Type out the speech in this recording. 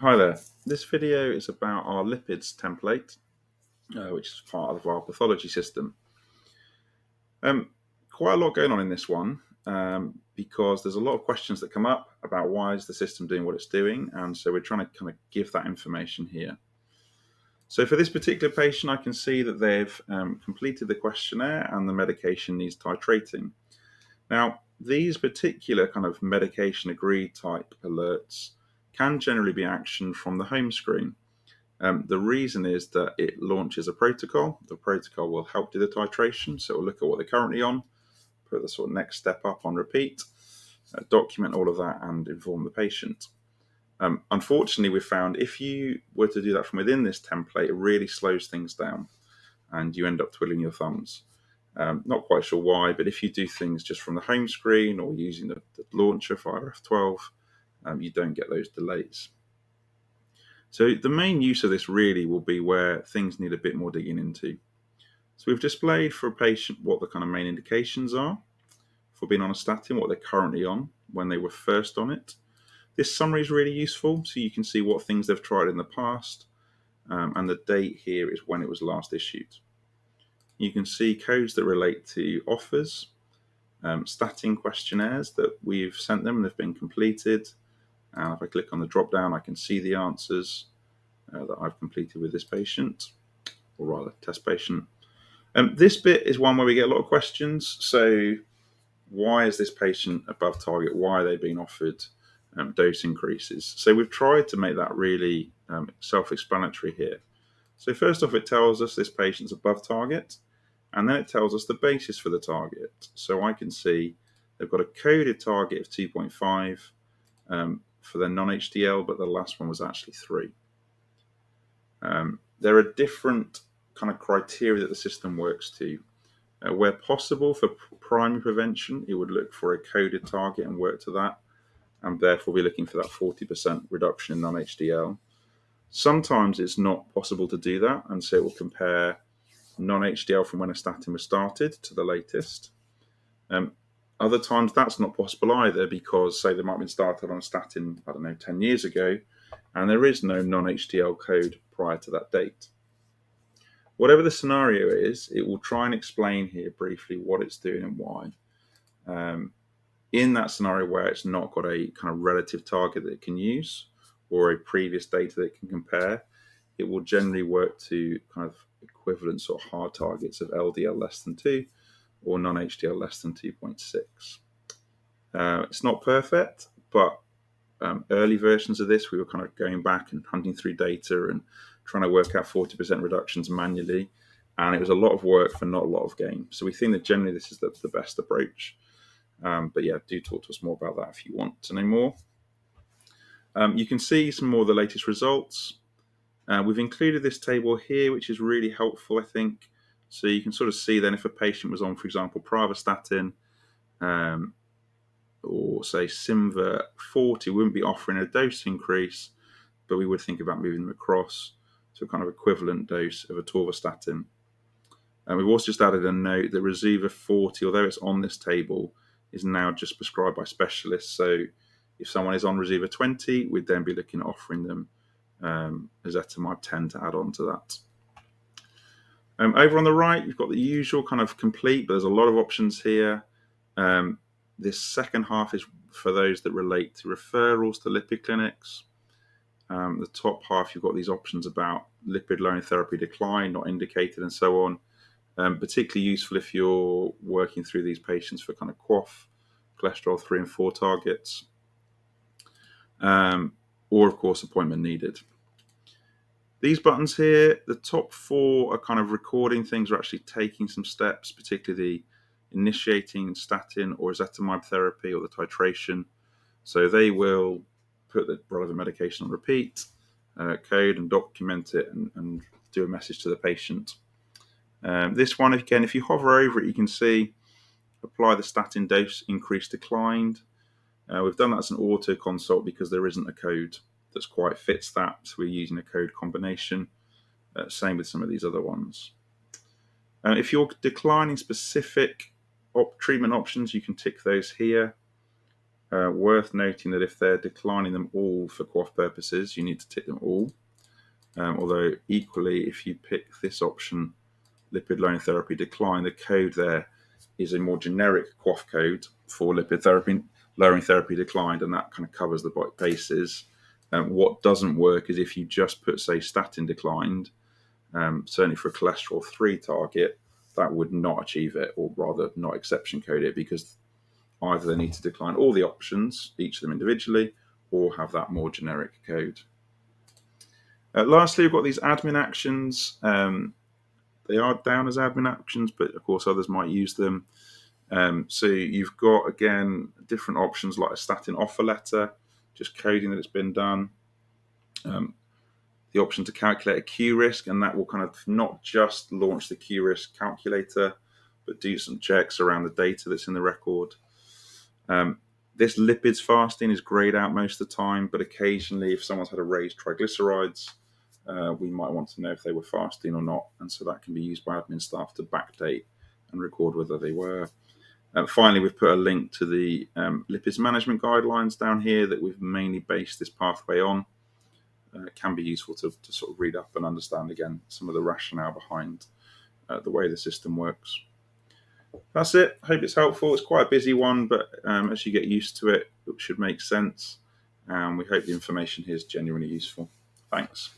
Hi there. This video is about our lipids template, which is part of our pathology system. Um, Quite a lot going on in this one because there's a lot of questions that come up about why is the system doing what it's doing, and so we're trying to kind of give that information here. So for this particular patient, I can see that they've completed the questionnaire and the medication needs titrating. Now, these particular kind of medication agreed type alerts can generally be actioned from the home screen. The reason is that it launches a protocol. The protocol will help do the titration, so it will look at what they're currently on, put the sort of next step up on repeat, document all of that, and inform the patient. Unfortunately, we found if you were to do that from within this template, it really slows things down, and you end up twiddling your thumbs. Not quite sure why, but if you do things just from the home screen or using the launcher for F12, you don't get those delays. So the main use of this really will be where things need a bit more digging into. So we've displayed for a patient what the kind of main indications are for being on a statin, what they're currently on, when they were first on it. This summary is really useful, so you can see what things they've tried in the past, and the date here is when it was last issued. You can see codes that relate to offers, statin questionnaires that we've sent them and they've been completed. And if I click on the drop down, I can see the answers that I've completed with this patient, or rather test patient. This bit is one where we get a lot of questions. So why is this patient above target? Why are they being offered dose increases? So we've tried to make that really self-explanatory here. So first off, it tells us this patient's above target, and then it tells us the basis for the target. So I can see they've got a coded target of 2.5 for their non-HDL, but the last one was actually 3. There are different kind of criteria that the system works to. Where possible for primary prevention, it would look for a coded target and work to that, and therefore be looking for that 40% reduction in non-HDL. Sometimes it's not possible to do that, and so it will compare non-HDL from when a statin was started to the latest. Other times that's not possible either because, say, they might have been started on a statin, 10 years ago, and there is no non-HDL code prior to that date. Whatever the scenario is, it will try and explain here briefly what it's doing and why. In that scenario where it's not got a kind of relative target that it can use or a previous data that it can compare, it will generally work to kind of equivalent sort of hard targets of LDL less than 2 or non-HDL less than 2.6. It's not perfect, but early versions of this, we were kind of going back and hunting through data and trying to work out 40% reductions manually. And it was a lot of work for not a lot of gain. So we think that generally this is the best approach. But yeah, do talk to us more about that if you want to know more. You can see some more of the latest results. We've included this table here, which is really helpful, I think. So you can sort of see then if a patient was on, for example, pravastatin, or say Simva 40, we wouldn't be offering a dose increase, but we would think about moving them across to a kind of equivalent dose of atorvastatin. And we've also just added a note that Rezuva 40, although it's on this table, is now just prescribed by specialists. So if someone is on Rezuva 20, we'd then be looking at offering them ezetimibe 10 to add on to that. Over on the right, you've got the usual kind of complete, but there's a lot of options here. This second half is for those that relate to referrals to lipid clinics. The top half, you've got these options about lipid-lowering therapy decline, not indicated, and so on. Particularly useful if you're working through these patients for kind of QOF, cholesterol 3 and 4 targets, or of course appointment needed. These buttons here, the top 4 are kind of recording things or actually taking some steps, particularly the initiating statin or ezetimibe therapy or the titration. So they will put the relevant medication on repeat, code and document it and do a message to the patient. This one, again, if you hover over it, you can see apply the statin dose, increase declined. We've done that as an auto consult because there isn't a code that quite fits that. So we're using a code combination. Same with some of these other ones. If you're declining specific treatment options, you can tick those here. Worth noting that if they're declining them all for QoF purposes, you need to tick them all. Although equally, if you pick this option, lipid lowering therapy decline, the code there is a more generic QoF code for lipid therapy lowering therapy declined, and that kind of covers the bases. What doesn't work is if you just put, say, statin declined, certainly for a cholesterol 3 target, that would not achieve it, or rather not exception code it, because either they need to decline all the options, each of them individually, or have that more generic code. Lastly, we've got these admin actions. They are down as admin actions, but of course others might use them. So you've got, again, different options like a statin offer letter, just coding that it's been done. The option to calculate a Q risk, and that will kind of not just launch the Q risk calculator, but do some checks around the data that's in the record. This lipids fasting is grayed out most of the time, but occasionally if someone's had a raised triglycerides, we might want to know if they were fasting or not, and so that can be used by admin staff to backdate and record whether they were. Finally, we've put a link to the lipids management guidelines down here that we've mainly based this pathway on. It can be useful to sort of read up and understand, again, some of the rationale behind the way the system works. That's it. I hope it's helpful. It's quite a busy one, but as you get used to it, it should make sense. We hope the information here is genuinely useful. Thanks.